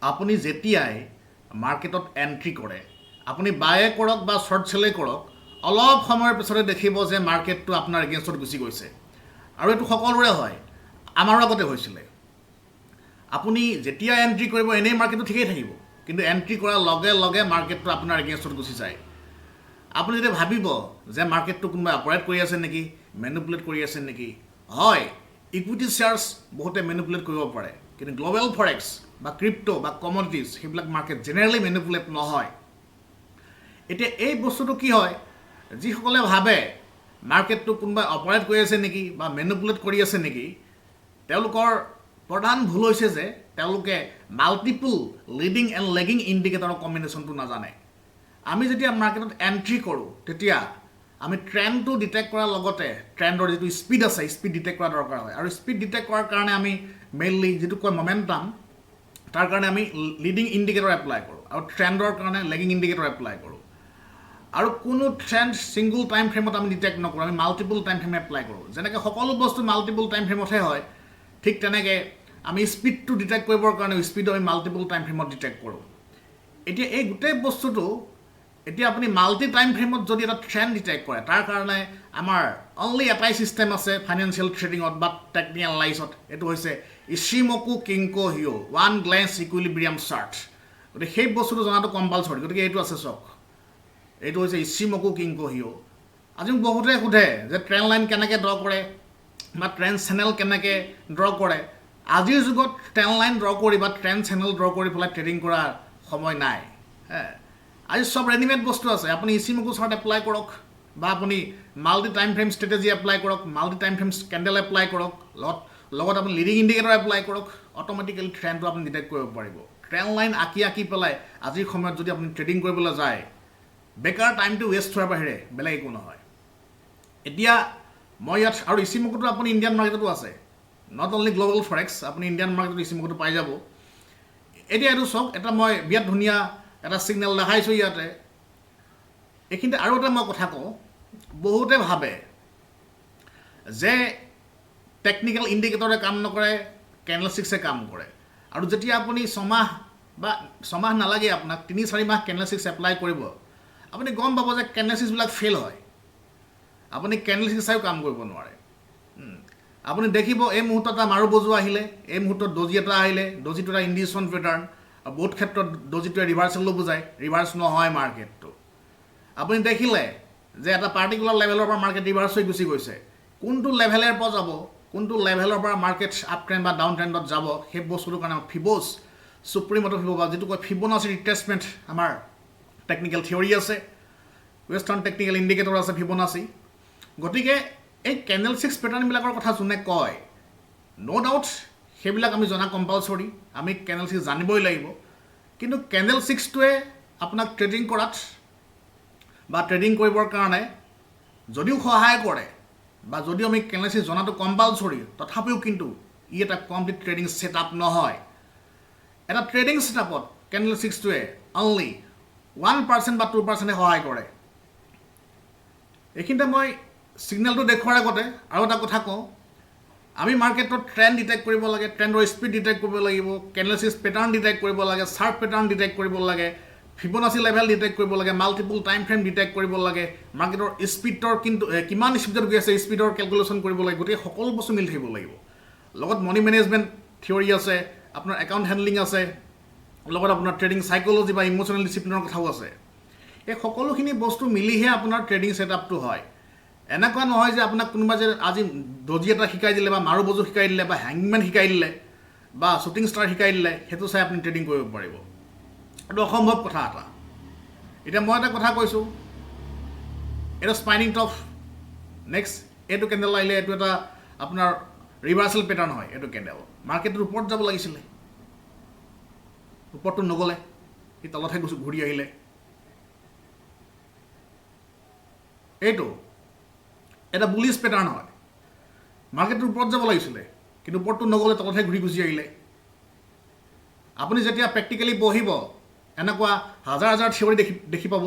আপুনি যেতিয়াই মাৰ্কেটত এণ্ট্ৰি কৰে আপুনি বায়ে কৰক বা শ্বৰ্ট চেলে কৰক অলপ সময়ৰ পিছতে দেখিব যে মাৰ্কেটটো আপোনাৰ এগেইনষ্টত গুচি গৈছে আৰু এইটো সকলোৰে হয় আমাৰো আগতে হৈছিলে আপুনি যেতিয়া এণ্ট্ৰি কৰিব এনেই মাৰ্কেটটো ঠিকেই থাকিব কিন্তু এণ্ট্ৰি কৰাৰ লগে লগে মাৰ্কেটটো আপোনাৰ এগেইনষ্টত গুচি যায় আপুনি যেতিয়া ভাবিব যে মাৰ্কেটটো কোনোবাই অপাৰেট কৰি আছে নেকি মেনিপুলেট কৰি আছে নেকি হয় ইকুইটি শ্বেয়াৰ্ছ বহুতে মেনিপুলেট কৰিব পাৰে কিন্তু গ্ল'বেল ফৰেক্স বা ক্ৰিপ্টো বা কমডিটিজ সেইবিলাক মাৰ্কেট জেনেৰেলি মেনিপুলেট নহয় এতিয়া এই বস্তুটো কি হয় যিসকলে ভাবে মাৰ্কেটটো কোনোবাই অপাৰেট কৰি আছে নেকি বা মেনিপুলেট কৰি আছে নেকি তেওঁলোকৰ প্ৰধান ভুল হৈছে যে তেওঁলোকে মাল্টিপল লিডিং এণ্ড লেগিং ইণ্ডিকেটৰৰ কম্বিনেশ্যনটো নাজানে আমি যেতিয়া মাৰ্কেটত এণ্ট্ৰি কৰোঁ তেতিয়া আমি ট্ৰেণ্ডটো ডিটেক্ট কৰাৰ লগতে ট্ৰেণ্ডৰ যিটো স্পীড আছে স্পীড ডিটেক্ট কৰা দৰকাৰ হয় আৰু স্পীড ডিটেক্ট কৰাৰ কাৰণে আমি মেইনলি যিটো কয় মমেণ্টাম তাৰ কাৰণে আমি লিডিং ইণ্ডিকেটৰ এপ্লাই কৰোঁ আৰু ট্ৰেণ্ডৰ কাৰণে লেগিং ইণ্ডিকেটৰ এপ্লাই কৰোঁ আৰু কোনো ট্ৰেণ্ড ছিংগল টাইম ফ্ৰেমত আমি ডিটেক্ট নকৰোঁ আমি মাল্টিপল টাইম ফ্ৰেম এপ্লাই কৰোঁ যেনেকৈ সকলো বস্তু মাল্টিপল টাইম ফ্ৰেমতহে হয় ঠিক তেনেকৈ আমি স্পীডটো ডিটেক্ট কৰিবৰ কাৰণে স্পীডো আমি মাল্টিপল টাইম ফ্ৰেমত ডিটেক্ট কৰোঁ এতিয়া এই গোটেই বস্তুটো এতিয়া আপুনি মাল্টি টাইম ফ্ৰেমত যদি এটা ট্ৰেণ্ড ডিটেক্ট কৰে তাৰ কাৰণে আমাৰ অনলি এটাই ছিষ্টেম আছে ফাইনেন্সিয়েল ট্ৰেডিঙত বা টেকনিকেল এনালাইজত এইটো হৈছে ইচিমকু কিংকো হিঅ' ওৱান গ্লেন্স ইকুইলিব্ৰিয়াম চাৰ্ট গতিকে সেই বস্তুটো জনাটো কম্পালচৰি গতিকে এইটো আছে চাওক এইটো হৈছে ইচিমকু কিংকো হিঅ' আজি মোক বহুতে সোধে যে ট্ৰেণ্ড লাইন কেনেকৈ ড্ৰ কৰে বা ট্ৰেণ্ড চেনেল কেনেকৈ ড্ৰ কৰে আজিৰ যুগত ট্ৰেণ্ড লাইন ড্ৰ কৰি বা ট্ৰেণ্ড চেনেল ড্ৰ কৰি পেলাই ট্ৰেডিং কৰাৰ সময় নাই আজি চব ৰেডিমেড বস্তু আছে আপুনি ইচিমকু চাৰ্ট এপ্লাই কৰক বা আপুনি multi time frame strategy apply কৰক multi time frame candle apply কৰক লগত আপুনি লিডিং ইণ্ডিকেটৰ এপ্লাই কৰক অট'মেটিকেলি ট্ৰেণ্ডটো আপুনি ডিটেক্ট কৰিব পাৰিব ট্ৰেণ্ড লাইন আঁকি পেলাই আজিৰ সময়ত যদি আপুনি ট্ৰেডিং কৰিবলৈ যায় বেকাৰ টাইমটো ৱেষ্ট হোৱাৰ বাহিৰে বেলেগ একো নহয় এতিয়া মই ইয়াত আৰু ইচিমকুটো আপুনি ইণ্ডিয়ান মাৰ্কেটতো আছে নট অনলি গ্ল'বেল ফৰেক্স আপুনি ইণ্ডিয়ান মাৰ্কেটত ইচিমকুটো পাই যাব এতিয়া এইটো চাওক এটা মই বিৰাট ধুনীয়া এটা ছিগনেল দেখাইছোঁ ইয়াতে এইখিনিতে আৰু এটা মই কথা কওঁ বহুতে ভাবে যে টেকনিকেল ইণ্ডিকেটৰে কাম নকৰে কেণ্ডেলষ্টিক্সে কাম কৰে আৰু যেতিয়া আপুনি ছমাহ নালাগে আপোনাক 3-4 মাহ কেণ্ডেলষ্টিক্স এপ্লাই কৰিব আপুনি গম পাব যে কেণ্ডেলষ্টিক্সবিলাক ফেইল হয় আপুনি কেণ্ডেলষ্টিক্স চাইও কাম কৰিব নোৱাৰে আপুনি দেখিব এই মুহূৰ্তত এটা মাৰু বজোৱা আহিলে এই মুহূৰ্তত ডজি এটা আহিলে ডজিটো এটা ইণ্ডিকেশ্যন পেটাৰ্ণ আৰু বহুত ক্ষেত্ৰত ডজিটোৱে ৰিভাৰ্চেলো বুজায় ৰিভাৰ্চ নহয় মাৰ্কেটটো আপুনি দেখিলে যে এটা পাৰ্টিকুলাৰ লেভেলৰ পৰা মাৰ্কেট ৰিভাৰ্চ হৈ গুচি গৈছে কোনটো লেভেলৰ পৰা যাব কোনটো লেভেলৰ পৰা মাৰ্কেট আপ ট্ৰেণ্ড বা ডাউন ট্ৰেণ্ডত যাব সেই বস্তুটোৰ কাৰণে ফিব'ছ চুপ্ৰিমটো ফিব' বা যিটো কয় ফিবনাচি ৰিট্ৰেচমেণ্ট আমাৰ টেকনিকেল থিয়ৰী আছে ৱেষ্টাৰ্ণ টেকনিকেল ইণ্ডিকেটৰ আছে ফিবনাচি গতিকে এই কেণ্ডেলষ্টিক্স পেটাৰ্ণবিলাকৰ কথা যোনে কয় ন' ডাউট সেইবিলাক আমি জনা কম্পালচৰি আমি কেণ্ডেলষ্টিক্স জানিবই লাগিব কিন্তু কেণ্ডেলষ্টিক্সটোৱে আপোনাক ট্ৰেডিং কৰাত বা ট্ৰেডিং কৰিবৰ কাৰণে যদিও সহায় কৰে বা যদিও আমি কেণ্ডেলষ্টিক্স জনাটো কম্পালচৰি তথাপিও কিন্তু ই এটা কমপ্লিট ট্ৰেডিং ছেটআপ নহয় এটা ট্ৰেডিং ছেটআপত কেণ্ডেলষ্টিক্সটোৱে অনলি 1% বা 2% সহায় কৰে এইখিনিতে মই ছিগনেলটো দেখুৱাৰ আগতে আৰু এটা কথা কওঁ আমি মাৰ্কেটত ট্ৰেণ্ড ডিটেক্ট কৰিব লাগে ট্ৰেণ্ডৰ স্পীড ডিটেক্ট কৰিব লাগিব কেণ্ডেলষ্টিক্স পেটাৰ্ণ ডিটেক্ট কৰিব লাগে চাৰ্ট পেটাৰ্ণ ডিটেক্ট কৰিব লাগে ফিবনাচি লেভেল ডিটেক্ট কৰিব লাগে মাল্টিপল টাইম ফ্ৰেম ডিটেক্ট কৰিব লাগে মাৰ্কেটৰ স্পীডৰ কিন্তু কিমান স্পীডত গৈ আছে স্পীডৰ কেলকুলেশ্যন কৰিব লাগে গতিকে সকলো বস্তু মিলি থাকিব লাগিব লগত মানি মেনেজমেণ্ট থিয়ৰী আছে আপোনাৰ একাউণ্ট হেণ্ডলিং আছে লগত আপোনাৰ ট্ৰেডিং চাইক'লজি বা ইম'চনেল ডিচিপ্লিনৰ কথাও আছে এই সকলোখিনি বস্তু মিলিহে আপোনাৰ ট্ৰেডিং ছেটআপটো হয় এনেকুৱা নহয় যে আপোনাক কোনোবা যে আজি ডজি এটা শিকাই দিলে বা মাৰু বজু শিকাই দিলে বা হেংমেন শিকাই দিলে বা শ্বুটিং ষ্টাৰ শিকাই দিলে সেইটো চাই আপুনি ট্ৰেডিং কৰিব পাৰিব এইটো অসম্ভৱ কথা এটা এতিয়া মই এটা কথা কৈছোঁ এইটো স্পাইনিং টপ নেক্সট এইটো কেণ্ডেল আহিলে এইটো এটা আপোনাৰ ৰিভাৰ্চেল পেটাৰ্ণ হয় এইটো কেণ্ডেল মাৰ্কেটৰ ওপৰত যাব লাগিছিলে ওপৰটো নগ'লে সি তলতহে ঘূৰি আহিলে এইটো এটা বুলিছ পেটাৰ্ণ হয় মাৰ্কেটটোৰ ওপৰত যাব লাগিছিলে কিন্তু ওপৰটো নগ'লে তলতহে ঘূৰি গুচি আহিলে আপুনি যেতিয়া প্ৰেক্টিকেলি বহিব এনেকুৱা হাজাৰ থিয়ৰী দেখি পাব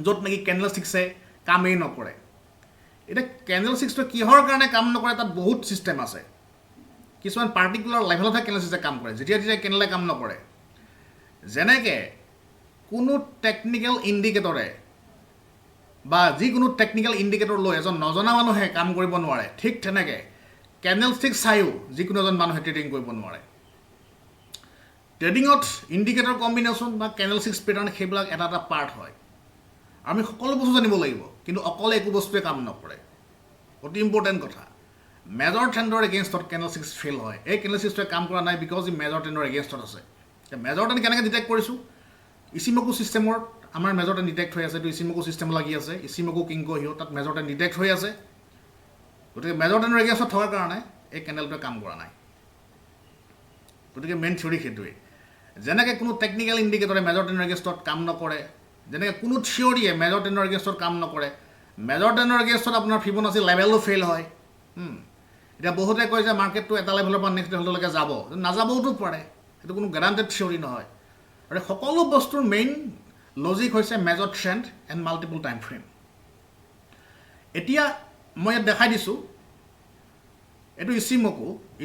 য'ত নেকি কেণ্ডেলষ্টিক্সে কামেই নকৰে এতিয়া কেণ্ডেলষ্টিক্সটো কিহৰ কাৰণে কাম নকৰে তাত বহুত ছিষ্টেম আছে কিছুমান পাৰ্টিকুলাৰ লেভেলতহে কেণ্ডেলষ্টিক্সে কাম কৰে যেতিয়া কেণ্ডেলে কাম নকৰে যেনেকৈ কোনো টেকনিক্যাল ইণ্ডিকেটৰে বা যিকোনো টেকনিক্যাল ইণ্ডিকেটৰ লৈ এজন নজনা মানুহে কাম কৰিব নোৱাৰে, ঠিক তেনেকৈ কেণ্ডেলষ্টিক চাইও যিকোনো এজন মানুহে ট্ৰেডিং কৰিব নোৱাৰে। ট্ৰেডিঙত ইণ্ডিকেটৰ কম্বিনেশ্যন বা কেণ্ডেলষ্টিক পেটাৰ্ণ সেইবিলাক এটা এটা পাৰ্ট হয়। আমি সকলো বস্তু জানিব লাগিব, কিন্তু অকলে একো বস্তুৱে কাম নকৰে। অতি ইম্পৰ্টেণ্ট কথা, মেজৰ ট্ৰেণ্ডৰ এগেইনষ্টত কেণ্ডেলষ্টিক্স ফেইল হয়। এই কেণ্ডেলষ্টিক্সটোৱে কাম কৰা নাই বিকজ ই মেজৰ ট্ৰেণ্ডৰ এগেইনষ্টত আছে। মেজৰ ট্ৰেণ্ড কেনেকৈ ডিটেক্ট কৰিছোঁ? ইচিমকু ছিষ্টেমৰ আমাৰ মেজৰ ট্ৰেণ্ড ডিটেক্ট হৈ আছে, এইটো ইচিমকু ছিষ্টেম লাগি আছে, ইচিমকু কিংকো হিও তাত মেজৰ ট্ৰেণ্ড ডিটেক্ট হৈ আছে। গতিকে মেজৰ ট্ৰেণ্ডৰ এগেইনষ্টত থকাৰ কাৰণে এই কেণ্ডেলটোৱে কাম কৰা নাই। গতিকে মেইন থিয়ৰী সেইটোৱেই। যেনেকৈ কোনো টেকনিকেল ইণ্ডিকেটৰে মেজৰ ট্ৰেণ্ডৰ এগেইনষ্টত কাম নকৰে, যেনেকৈ কোনো থিয়ৰীয়ে মেজৰ ট্ৰেণ্ডৰ এগেইনষ্টত কাম নকৰে, মেজৰ ট্ৰেণ্ডৰ এগেইনষ্টত আপোনাৰ ফিবনাচি লেভেলো ফেইল হয়। এতিয়া বহুতে কয় যে মাৰ্কেটটো এটা লেভেলৰ পৰা নেক্সট লেভেললৈকে যাব, নাযাবওতো পাৰে, সেইটো কোনো গেৰাণ্টেড থিয়ৰী নহয়। আৰু সকলো বস্তুৰ মেইন লজিক হৈছে major trend and multiple time frame. এতিয়া মই ইয়াত দেখাই দিছোঁ, এইটো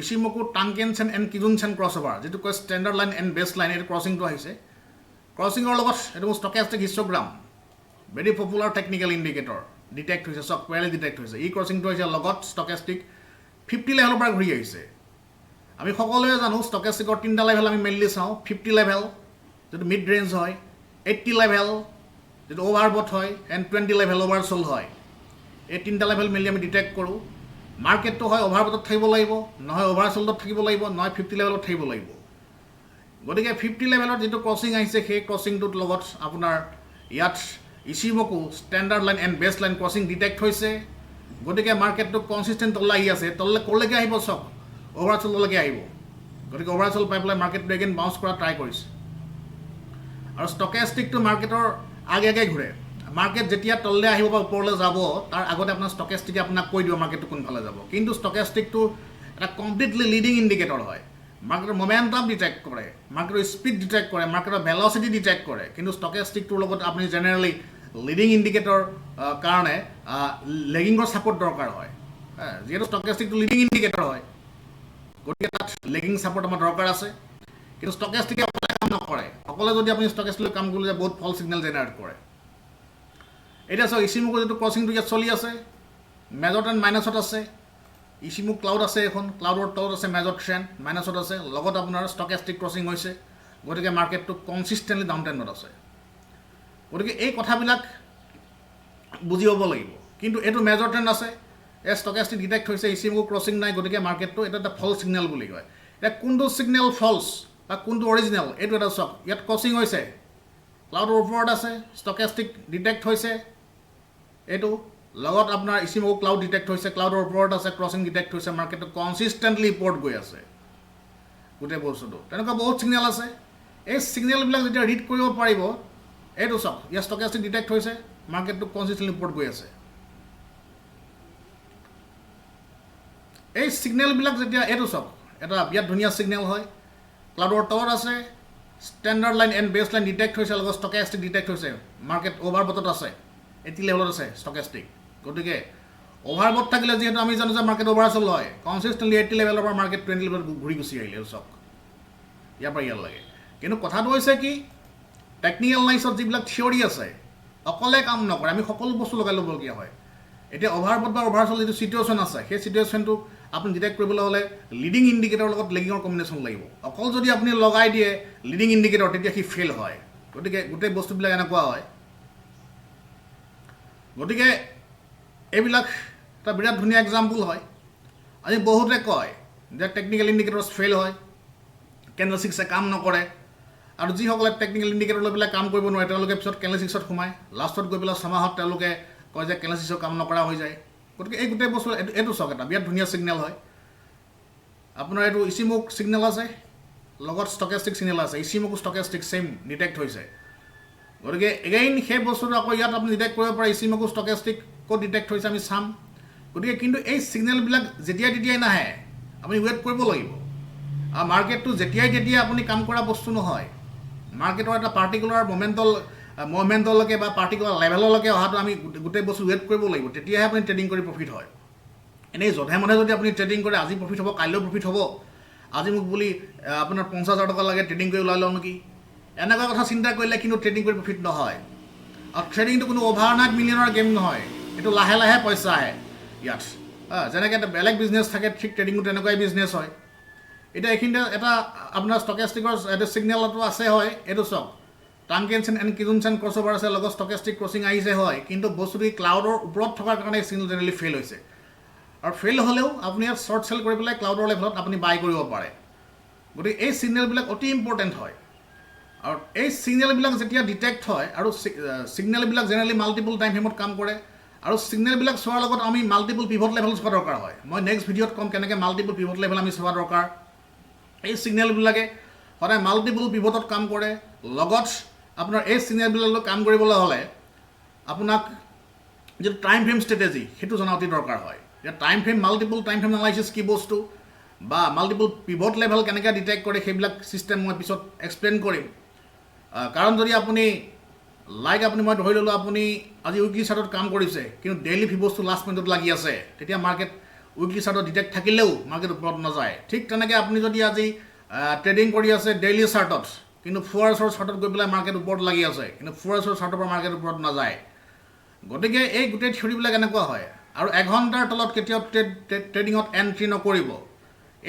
Ichimoku Tenkan sen and Kijun sen cross over, যিটো কয় standard line and best line, এইটো ক্ৰছিংটো আহিছে। ক্ৰছিঙৰ লগত এইটো মোৰ stochastic histogram, very popular technical indicator, detect হৈছে, ছফ্টৱেৰে ডিটেক্ট হৈছে। এই ক্ৰছিংটো হৈছে লগত ষ্টকেষ্টিক 50 লেভেলৰ পৰা ঘূৰি আহিছে। আমি সকলোৱে জানো ষ্টকেষ্টিকৰ 3টা লেভেল আমি মেইনলি চাওঁ। 50 লেভেল যিটো মিড ৰেঞ্জ হয়, 80 লেভেল যিটো অভাৰবট হয়, এণ্ড 20 লেভেল অভাৰচল হয়। এই 3টা লেভেল মেইনলি আমি ডিটেক্ট কৰোঁ। মাৰ্কেটটো হয় অভাৰবটত থাকিব লাগিব, নহয় অভাৰচল্ডত থাকিব লাগিব, নহয় 50 লেভেলত থাকিব লাগিব। গতিকে 50 লেভেলত যিটো ক্ৰছিং আহিছে, সেই ক্ৰছিংটোত লগত আপোনাৰ ইয়াত Ichimoku standard line and best line crossing detect হৈছে। গতিকে মাৰ্কেটটো কনচিষ্টেণ্ট তললৈ আহি আছে। তললৈ ক'লৈকে আহিব? চাওক, অভাৰচললৈকে আহিব। গতিকে অভাৰচল পাই পেলাই মাৰ্কেটটো এগেইন বাউন্স কৰা ট্ৰাই কৰিছে। আৰু ষ্টকেষ্টিকটো মাৰ্কেটৰ আগে আগে ঘূৰে। মাৰ্কেট যেতিয়া তললৈ আহিব বা ওপৰলৈ যাব, তাৰ আগতে আপোনাৰ ষ্টকেষ্টিকে আপোনাক কৈ দিব মাৰ্কেটটো কোনফালে যাব। কিন্তু ষ্টকেষ্টিকটো এটা কমপ্লিটলি লিডিং ইণ্ডিকেটৰ হয়। মাৰ্কেটৰ মমেণ্টাম ডিটেক্ট কৰে, মাৰ্কেটৰ স্পীড ডিটেক্ট কৰে, মাৰ্কেটৰ ভেলচিটি ডিটেক্ট কৰে। কিন্তু ষ্টকেষ্টিকটোৰ লগত আপুনি জেনেৰেলি লিডিং ইণ্ডিকেটৰ কাৰণে লেগিঙৰ ছাপৰ্ট দৰকাৰ হয়। যিহেতু ষ্টকেষ্টিকটো লিডিং ইণ্ডিকেটৰ হয়, গতিকে তাত লেগিং ছাপৰ্ট আমাৰ দৰকাৰ আছে। কিন্তু ষ্টকেষ্টিকে অকলে কাম নকৰে। অকলে যদি আপুনি ষ্টকেষ্টিক কাম কৰিলে বহুত ফল ছিগনেল জেনেৰেট কৰে। এতিয়া চাওক, ইচিমকু যিটো ক্ৰছিংটো ইয়াত চলি আছে, মেজৰ ট্ৰেণ্ড মাইনাছত আছে। ইচিমকু ক্লাউড আছে, এখন ক্লাউডৰ তলত আছে মেজৰ ট্ৰেণ্ড মাইনাছত আছে, লগত আপোনাৰ ষ্টকেষ্টিক ক্ৰছিং হৈছে। গতিকে মাৰ্কেটটো কনচিষ্টেণ্টলি ডাউন ট্ৰেণ্ডত আছে। গতিকে এই কথাবিলাক বুজি পাব লাগিব। কিন্তু এইটো মেজৰ ট্ৰেণ্ড আছে, এই ষ্টকেষ্টিক ডিটেক্ট হৈছে, ইচিমকু ক্ৰছিং নাই। গতিকে মাৰ্কেটটো এটা এটা ফল্ছ ছিগনেল বুলি কয়। এতিয়া কোনটো ছিগনেল ফল্ছ বা কোনটো অৰিজিনেল, এইটো এটা চাওক। ইয়াত ক্ৰছিং হৈছে, ক্লাউডৰ ওপৰত আছে, ষ্টকেষ্টিক ডিটেক্ট হৈছে, এইটো লগত আপোনাৰ ইচিমকু ক্লাউড ডিটেক্ট হৈছে, ক্লাউডৰ ওপৰত আছে, ক্ৰছিং ডিটেক্ট হৈছে। মাৰ্কেটটো কনচিষ্টেণ্টলি ওপৰত গৈ আছে গোটেই বস্তুটো। তেনেকুৱা বহুত ছিগনেল আছে। এই ছিগনেলবিলাক যেতিয়া ৰিড কৰিব পাৰিব, এইটো চাওক, ইয়াত ষ্টকেষ্টিক ডিটেক্ট হৈছে, মাৰ্কেটটো কনচিষ্টেণ্টলি ওপৰত গৈ আছে। এই ছিগনেলবিলাক যেতিয়া, এইটো চাওক, এটা বিৰাট ধুনীয়া ছিগনেল হয়, ক্লাউডৰ তলত আছে, standard line and best line detect হৈছে, লগত ষ্টকেষ্টিক ডিটেক্ট হৈছে। মাৰ্কেট অভাৰবটত আছে, 80 লেভেলত আছে ষ্টকেষ্টিক। গতিকে অভাৰবট থাকিলে যিহেতু আমি জানো যে মাৰ্কেট অভাৰচল হয়, কনচিষ্টেণ্টলি 80 লেভেলৰ পৰা মাৰ্কেট 20 লেভেলত ঘূৰি গুচি আহিলে। চাওক, ইয়াৰ পৰা ইয়াৰ লাগে। কিন্তু কথাটো হৈছে কি, টেকনিকেল লাইন্সত যিবিলাক থিয়ৰী আছে, অকলে কাম নকৰে। আমি সকলো বস্তু লগাই ল'বলগীয়া হয়। এতিয়া অভাৰবট বা অভাৰচল যিটো ছিটুৱেশ্যন আছে, সেই ছিটুৱেশ্যনটো আপুনি ডিটেক্ট কৰিবলৈ হ'লে লিডিং ইণ্ডিকেটৰৰ লগত লেগিঙৰ কম্বিনেশ্যন লাগিব। অকল যদি আপুনি লগাই দিয়ে লিডিং ইণ্ডিকেটৰ, তেতিয়া সি ফেইল হয়। গতিকে গোটেই বস্তুবিলাক এনেকুৱা হয়। গতিকে এইবিলাক এটা বিৰাট ধুনীয়া এক্সাম্পল হয়। আজি বহুতে কয় যে টেকনিকেল ইণ্ডিকেটৰ্ছ ফেইল হয়, কেণ্ডেলষ্টিক্সে কাম নকৰে। আৰু যিসকলে টেকনিকেল ইণ্ডিকেটৰ লৈ পেলাই কাম কৰিব নোৱাৰে, তেওঁলোকে পিছত কেণ্ডেলষ্টিক্সত সোমায়। লাষ্টত গৈ পেলাই ছমাহত তেওঁলোকে কয় যে কেণ্ডেলষ্টিক্সৰ কাম নকৰা হৈ যায়। গতিকে এই গোটেই বস্তু এইটো চাওক, এটা বিৰাট ধুনীয়া ছিগনেল হয়। আপোনাৰ এইটো ইচিমকু ছিগনেল আছে, লগত ষ্টকেষ্টিক ছিগনেল আছে। ইচিমকু ষ্টকেষ্টিক ছেইম ডিটেক্ট হৈছে। গতিকে এগেইন সেই বস্তুটো আকৌ ইয়াত আপুনি ডিটেক্ট কৰিব পাৰে, ইচিমকু ষ্টকেষ্টিক ক'ত ডিটেক্ট হৈছে আমি চাম। গতিকে কিন্তু এই ছিগনেলবিলাক যেতিয়াই তেতিয়াই নাহে, আপুনি ৱেইট কৰিব লাগিব। আৰু মাৰ্কেটটো যেতিয়াই তেতিয়াই আপুনি কাম কৰা বস্তু নহয়। মাৰ্কেটৰ এটা পাৰ্টিকুলাৰ মমেণ্টলৈকে বা পাৰ্টিকুলাৰ লেভেললৈকে অহাটো আমি গোটেই বস্তু ৱেইট কৰিব লাগিব। তেতিয়াহে আপুনি ট্ৰেডিং কৰি প্ৰফিট হয়। এনেই যধে মধে যদি আপুনি ট্ৰেডিং কৰে, আজি প্ৰফিট হ'ব, কাইলৈও প্ৰফিট হ'ব, আজি মোক বুলি আপোনাৰ 50,000 টকা লাগে ট্ৰেডিং কৰি ওলাই লওঁ নেকি, এনেকুৱা কথা চিন্তা কৰিলে কিন্তু ট্ৰেডিং কৰি প্ৰফিট নহয়। আৰু ট্ৰেডিংটো কোনো অভাৰনাইট মিলিয়নৰ গেম নহয়, এইটো লাহে লাহে পইচা আহে ইয়াত। যেনেকৈ এটা বেলেগ বিজনেছ থাকে, ঠিক ট্ৰেডিঙো তেনেকুৱাই বিজনেছ হয়। এতিয়া এইখিনিতে এটা আপোনাৰ ষ্টকেষ্টিকৰ এইটো ছিগনেলটো আছে হয়, এইটো চাওক ট্ৰাংকেনচেন এণ্ড কিজনচেন ক্ৰছ অভাৰ আছে, লগত ষ্টকেষ্টিক ক্ৰছিং আহিছে হয়, কিন্তু বস্তুটো ক্লাউডৰ ওপৰত থকাৰ কাৰণে চিগনেল জেনেৰেলি ফেইল হৈছে। আৰু ফেইল হ'লেও আপুনি ইয়াত শ্বৰ্ট চেল কৰি পেলাই ক্লাউডৰ লেভেলত আপুনি বাই কৰিব পাৰে। গতিকে এই ছিগনেলবিলাক অতি ইম্পৰ্টেণ্ট হয়। আৰু এই ছিগনেলবিলাক যেতিয়া ডিটেক্ট হয়, আৰু ছিগনেলবিলাক জেনেৰেলি মাল্টিপল টাইম ফ্ৰেমত কাম কৰে, আৰু ছিগনেলবিলাক চোৱাৰ লগত আমি মাল্টিপল পিভট লেভেল চোৱা দৰকাৰ হয়। মই নেক্সট ভিডিঅ'ত ক'ম কেনেকৈ মাল্টিপল পিভট লেভেল আমি চোৱা দৰকাৰ। এই ছিগনেলবিলাকে সদায় মাল্টিপল পিভটত কাম কৰে। লগত আপোনাৰ এই ছিগনেলবিলাকলৈ কাম কৰিবলৈ হ'লে আপোনাক যিটো টাইম ফ্ৰেম ষ্ট্ৰেটেজি সেইটো জনা অতি দৰকাৰ হয়। এতিয়া time frame, multiple time frame analysis কি বস্তু বা মাল্টিপল পিভট লেভেল কেনেকৈ ডিটেক্ট কৰে, সেইবিলাক ছিষ্টেম মই পিছত এক্সপ্লেইন কৰিম। কাৰণ যদি আপুনি মই ধৰি ল'লোঁ আপুনি আজি উইকলি চাৰ্টত কাম কৰিছে, কিন্তু ডেইলি ফিবছটো লাষ্ট মিনিটত লাগি আছে, তেতিয়া মাৰ্কেট উইকলি চাৰ্টত ডিটেক্ট থাকিলেও মাৰ্কেট ওপৰত নাযায়। ঠিক তেনেকৈ আপুনি যদি আজি ট্ৰেডিং কৰি আছে ডেইলি চাৰ্টত, কিন্তু 4 আৱাৰ্ছৰ চাৰ্টত গৈ পেলাই মাৰ্কেট ওপৰত লাগি আছে, কিন্তু 4 আৱাৰ্ছৰ চাৰ্টৰ পৰা মাৰ্কেট ওপৰত নাযায়। গতিকে এই গোটেই থিয়ৰিবিলাক এনেকুৱা হয়। আৰু 1 ঘণ্টাৰ তলত কেতিয়াও ট্ৰেডিঙত এণ্ট্ৰি নকৰিব।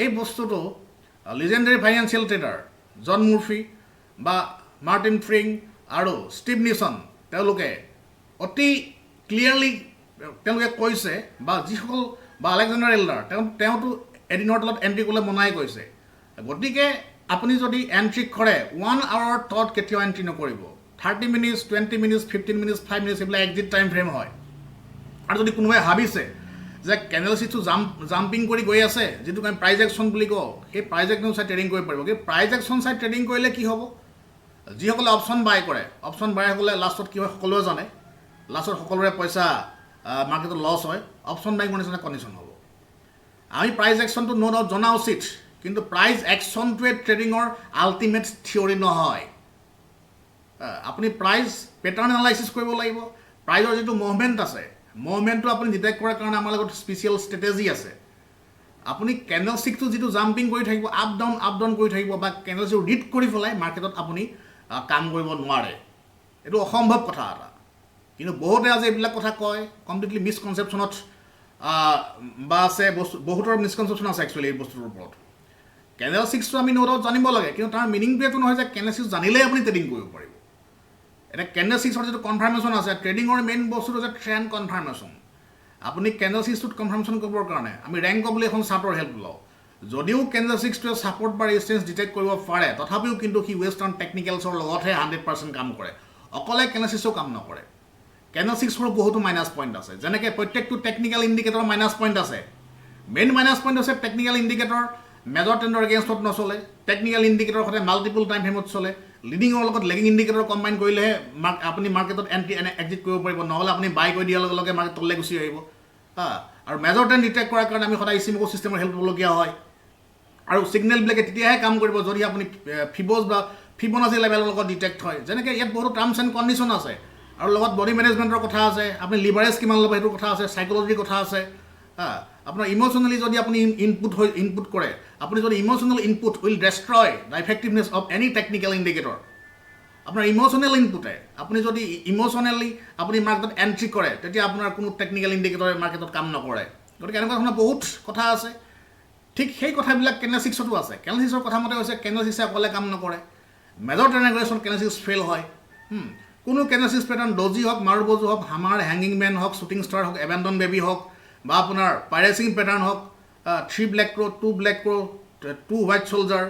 এই বস্তুটো লিজেণ্ডেৰী ফাইনেন্সিয়েল ট্ৰেডাৰ জন মুৰ্ফি বা মাৰ্টিন ফ্ৰিং আৰু ষ্টিভ নিচন তেওঁলোকে অতি ক্লিয়াৰলি তেওঁলোকে কৈছে, বা যিসকল বা আলেকজেণ্ডাৰ এল্ডাৰ তেওঁতো এদিনৰ তলত এণ্ট্ৰি কৰিবলৈ মনাই কৈছে। গতিকে আপুনি যদি এণ্ট্ৰি কৰে 1 আৱাৰৰ তলত কেতিয়াও এণ্ট্ৰি নকৰিব। 30 মিনিটছ, 20 মিনিটছ, 15 মিনিটছ, 5 মিনিটছ এইবিলাক এক্সিট টাইম ফ্ৰেম হয়। আৰু যদি কোনোবাই ভাবিছে যে কেনেলচিছটো জাম্পিং কৰি গৈ আছে, যিটোক আমি প্ৰাইজ একশ্যন বুলি কওঁ, সেই প্ৰাইজ একশ্যন চাই ট্ৰেডিং কৰিব পাৰিব। কিন্তু প্ৰাইজ একশ্যন চাই ট্ৰেডিং কৰিলে কি হ'ব? যিসকলে অপশ্যন বাই কৰে, অপশ্যন বায়সকলে লাষ্টত কি হয় সকলোৱে জানে, লাষ্টত সকলোৰে পইচা মাৰ্কেটত লছ হয়। অপশ্যন বাইং নিচিনা কণ্ডিশ্যন হ'ব। আমি প্ৰাইজ একশ্যনটো ন' ডাউট জনা উচিত, কিন্তু প্ৰাইজ একশ্যনটোৱে ট্ৰেডিঙৰ আল্টিমেট থিয়ৰী নহয়। আপুনি প্ৰাইজ পেটাৰ্ণ এনালাইচিছ কৰিব লাগিব। প্ৰাইজৰ যিটো মুভমেণ্ট আছে, মুভমেণ্টটো আপুনি ডিটেক্ট কৰাৰ কাৰণে আমাৰ লগত স্পেচিয়েল ষ্ট্ৰেটেজি আছে। আপুনি কেণ্ডেলষ্টিকটো যিটো জাম্পিং কৰি থাকিব, আপ ডাউন কৰি থাকিব, বা কেণ্ডেলষ্টিক ৰিড কৰি পেলাই মাৰ্কেটত আপুনি কাম কৰিব নোৱাৰে। এইটো অসম্ভৱ কথা এটা। কিন্তু বহুতে আজি এইবিলাক কথা কয়, কমপ্লিটলি মিছকনচেপশ্যনত বা আছে বহুতৰ মিছকনচেপশ্যন আছে একচুৱেলি এই বস্তুটোৰ ওপৰত। কেণ্ডেলষ্টিকটো আমি ন' ডাউট জানিব লাগে, কিন্তু তাৰ মিনিংটো এইটো নহয় যে কেণ্ডেলষ্টিক জানিলেই আপুনি ট্ৰেডিং কৰিব পাৰিব। এতিয়া কেণ্ডেলষ্টিকৰ যিটো কনফাৰ্মেশ্যন আছে, ট্ৰেডিঙৰ মেইন বস্তুটো হৈছে ট্ৰেণ্ড কনফাৰ্মেশ্যন। আপুনি কেণ্ডেলষ্টিকটোত কনফাৰ্মেশ্যন কৰিবৰ কাৰণে আমি ৰেংক বুলি এখন চাৰ্টৰ হেল্প লওঁ। যদিও কেণ্ডেলষ্টিকটোৱে ছাপৰ্ট বা ৰেজিষ্টেঞ্চ ডিটেক্ট কৰিব পাৰে, তথাপিও কিন্তু সি ৱেষ্টাৰ্ণ টেকনিকেলছৰ লগতহে 100% কাম কৰে। অকলে কেণ্ডেলষ্টিকো কাম নকৰে। কেণ্ডেলষ্টিকৰ বহুতো মাইনাছ পইণ্ট আছে। যেনেকৈ প্ৰত্যেকটো টেকনিকেল ইণ্ডিকেটৰ মাইনাছ পইণ্ট আছে। মেইন মাইনাছ পইণ্ট হৈছে টেকনিকেল ইণ্ডিকেটৰ মেজৰ ট্ৰেণ্ডৰ এগেইনষ্টত নচলে, টেকনিকেল ইণ্ডিকেটৰ সৈতে মাল্টিপল টাইম ফ্ৰেমত চলে, লিডিঙৰ লগত লেগিং ইণ্ডিকেটৰ কম্বাইন কৰিলেহে আপুনি মাৰ্কেটত এণ্ট্ৰি এক্সিট কৰিব পাৰিব, নহ'লে আপুনি বাই কৰি দিয়াৰ লগে লগে মাৰ্কেট তললৈ গুচি আহিব। আৰু মেজৰ ট্ৰেণ্ড ডিটেক্ট কৰাৰ কাৰণে আমি সদায় ইচিমকো ছিষ্টেমৰ হেল্প ল'বলগীয়া হয়। আৰু ছিগনেলবিলাকে তেতিয়াহে কাম কৰিব যদি আপুনি ফিবছ বা ফিবনাচি লেভেলৰ লগত ডিটেক্ট হয়। যেনেকৈ ইয়াত বহুতো টাৰ্মছ এণ্ড কণ্ডিশ্যন আছে, আৰু লগত বডি মেনেজমেণ্টৰ কথা আছে, আপুনি লিভাৰেজ কিমান ল'ব সেইটোৰ কথা আছে, চাইক'লজিৰ কথা আছে। আপোনাৰ ইম'চনেলি যদি আপুনি ইনপুট কৰে, আপুনি যদি emotional input will destroy the effectiveness of any technical indicator. আপোনাৰ ইম'চনেল ইনপুটে, আপুনি যদি ইম'চনেলি আপুনি মাৰ্কেটত এণ্ট্ৰি কৰে, তেতিয়া আপোনাৰ কোনো টেকনিকেল ইণ্ডিকেটৰে মাৰ্কেটত কাম নকৰে। গতিকে এনেকুৱা ধৰণৰ বহুত কথা আছে। ঠিক সেই কথাবিলাক কেণ্ডেলষ্টিকছতো আছে। কেণ্ডেলষ্টিকছৰ কথা মতে হৈছে কেণ্ডেলষ্টিকছে অকলে কাম নকৰে। মেজৰ ট্ৰেণ্ডত কেণ্ডেলষ্টিকছ ফেইল হয়। কোনো কেণ্ডেলষ্টিকছ পেটাৰ্ণ ডজি হওক, মাৰুবজু হওক, হামাৰ, হেংগিং মেন হওক, শ্বুটিং ষ্টাৰ হওক, এবেণ্ডন বেবী হওক, বা আপোনাৰ পাইৰেচিং পেটাৰ্ণ হওক, 3 ব্লেক ক্ৰ', 2 ব্লেক ক্ৰ', 2 হোৱাইট চ'লজাৰ,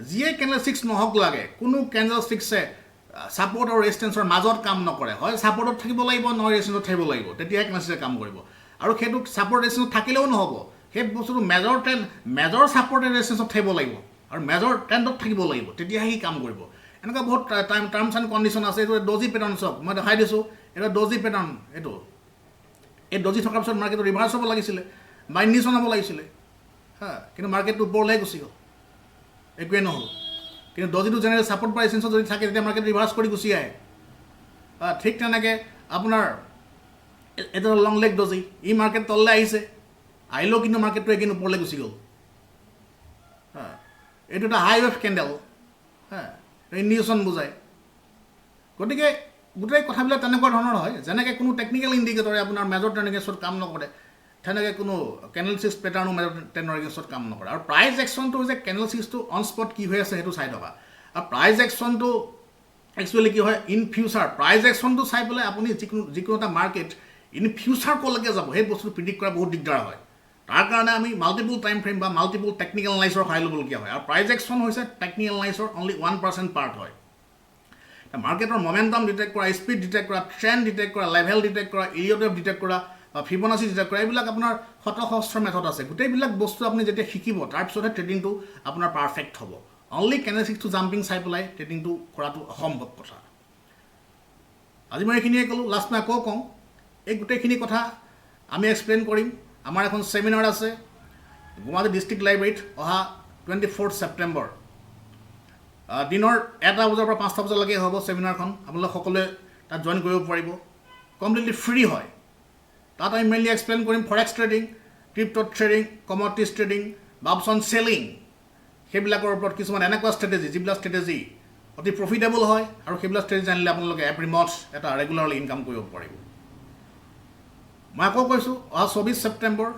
যিয়ে কেণ্ডেলষ্টিকছ নহওক লাগে, কোনো কেণ্ডেলষ্টিকছে ছাপৰ্ট আৰু ৰেজিষ্টেঞ্চৰ মাজত কাম নকৰে। হয় ছাপৰ্টত থাকিব লাগিব, নহয় ৰেজিষ্টেঞ্চত থাকিব লাগিব, তেতিয়াহে কেণ্ডেলষ্টিকছে কাম কৰিব। আৰু সেইটো ছাপৰ্ট ৰেজিষ্টেঞ্চত থাকিলেও নহ'ব, সেই বস্তুটো মেজৰ ছাপৰ্ট ৰেজিষ্টেঞ্চত থাকিব লাগিব, আৰু মেজৰ ট্ৰেণ্ডত থাকিব লাগিব, তেতিয়াহে সি কাম কৰিব। এনেকুৱা বহুত টাৰ্মছ এণ্ড কণ্ডিশ্যন আছে। এইটো ডজি পেটাৰ্ণ চাওক, মই দেখাই দিছোঁ, এইটো ডজি পেটাৰ্ণ। এই ডজি থকাৰ পিছত মাৰ্কেটটো ৰিভাৰ্চ হ'ব লাগিছিলে, বা ইণ্ডিশ্যন হ'ব লাগিছিলে, কিন্তু মাৰ্কেটটো ওপৰলৈ গুচি গ'ল, একোৱে নহ'ল। কিন্তু ডজিটো জেনেৰেলি ছাপৰ্ট বা ৰেজিষ্টেঞ্চত যদি থাকে, তেতিয়া মাৰ্কেট ৰিভাৰ্চ কৰি গুচি আহে। ঠিক তেনেকৈ আপোনাৰ এইটো লং লেগ ডজি, ই মাৰ্কেট তললৈ আহিছে, আহিলেও কিন্তু মাৰ্কেটটো এগেইন ওপৰলৈ গুচি গ'ল। এইটো এটা হাই ৱেভ কেণ্ডেল, ইণ্ডিকেশ্যন বুজায়। গতিকে গোটেই কথাবিলাক তেনেকুৱা ধৰণৰ হয় যেনেকৈ কোনো টেকনিকেল ইণ্ডিকেটৰে আপোনাৰ মেজৰ ট্ৰেণ্ড এগেইনষ্টত কাম নকৰে তেনেকৈ কোনো কেনেল ছিক্স পেটাৰ্ণো মেজৰ ট্ৰেণ্ডৰ এগেইনষ্টত কাম নকৰে আৰু প্ৰাইজ একশ্যনটো হৈছে কেনেল ছিক্সটো অন স্পট কি হৈ আছে সেইটো চাই থকা আৰু প্ৰাইজ একশ্যনটো একচুৱেলি কি হয় ইন ফিউচাৰ প্ৰাইজ একশ্যনটো চাই পেলাই আপুনি যিকোনো এটা মাৰ্কেট ইন ফিউচাৰ ক'লৈকে যাব সেই বস্তুটো প্ৰিডিক্ট কৰা বহুত দিগদাৰ হয় তাৰ কাৰণে আমি মাল্টিপুল টাইম ফ্ৰেম বা মাল্টিপুল টেকনিকেল এনালাইচৰ সহায় ল'বলগীয়া হয় আৰু প্ৰাইজ একশ্যন হৈছে টেকনিকেল এনালাইচৰ অনলি 1% পাৰ্ট হয় মাৰ্কেটৰ মমেণ্টাম ডিটেক্ট কৰা স্পীড ডিটেক্ট কৰা ট্ৰেণ্ড ডিটেক্ট কৰা লেভেল ডিটেক্ট কৰা ইৰিঅ'টেভ ডিটেক্ট কৰা বা ফিবনাচি ডিটেক্ট কৰা এইবিলাক আপোনাৰ শতসহস্ৰ মেথড আছে গোটেইবিলাক বস্তু আপুনি যেতিয়া শিকিব তাৰপিছতহে ট্ৰেডিংটো আপোনাৰ পাৰফেক্ট হ'ব অনলি কেনেল ছিক্সটো জাম্পিং চাই পেলাই ট্ৰেডিংটো কৰাটো অসম্ভৱ কথা আজি মই এইখিনিয়ে ক'লোঁ লাষ্ট মই আকৌ কওঁ এই গোটেইখিনি কথা আমি এক্সপ্লেইন কৰিম আমাৰ এখন ছেমিনাৰ আছে গুৱাহাটী ডিষ্ট্ৰিক্ট লাইব্ৰেৰীত অহা 24 ছেপ্টেম্বৰ দিনৰ 1টা বজাৰ পৰা 5টা বজালৈকে হ'ব ছেমিনাৰখন আপোনালোক সকলোৱে তাত জইন কৰিব পাৰিব কমপ্লিটলি ফ্ৰী হয় তাত আমি মেইনলি এক্সপ্লেইন কৰিম forex trading crypto' trading commodities trading বা অপশ্যন চেলিং সেইবিলাকৰ ওপৰত কিছুমান এনেকুৱা ষ্ট্ৰেটেজি যিবিলাক ষ্ট্ৰেটেজি অতি প্ৰফিটেবল হয় আৰু সেইবিলাক ষ্ট্ৰেটেজি জানিলে আপোনালোকে এভৰি মান্থ এটা ৰেগুলাৰলি ইনকাম কৰিব পাৰিব মই আকৌ কৈছোঁ অহা 24 ছেপ্টেম্বৰ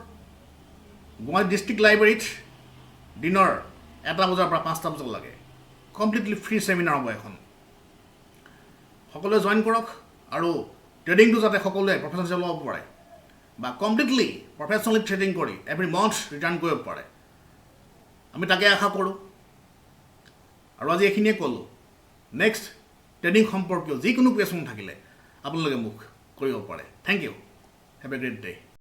গুৱাহাটী ডিষ্ট্ৰিক্ট লাইব্ৰেৰীত দিনৰ 1টা বজাৰ পৰা 5টা বজালৈকে কমপ্লিটলি ফ্ৰী ছেমিনাৰ হ'ব এখন সকলোৱে জইন কৰক আৰু ট্ৰেডিংটো যাতে সকলোৱে প্ৰফেশ্যনেল হিচাপে ল'ব পাৰে বা কমপ্লিটলি প্ৰফেশ্যনেলি ট্ৰেডিং কৰি এভৰি মান্থ ৰিটাৰ্ণ কৰিব পাৰে আমি তাকে আশা কৰোঁ আৰু আজি এইখিনিয়ে ক'লোঁ নেক্সট ট্ৰেডিং সম্পৰ্কীয় যিকোনো কুৱেশ্যন থাকিলে আপোনালোকে মোক কৰিব পাৰে thank you have a great day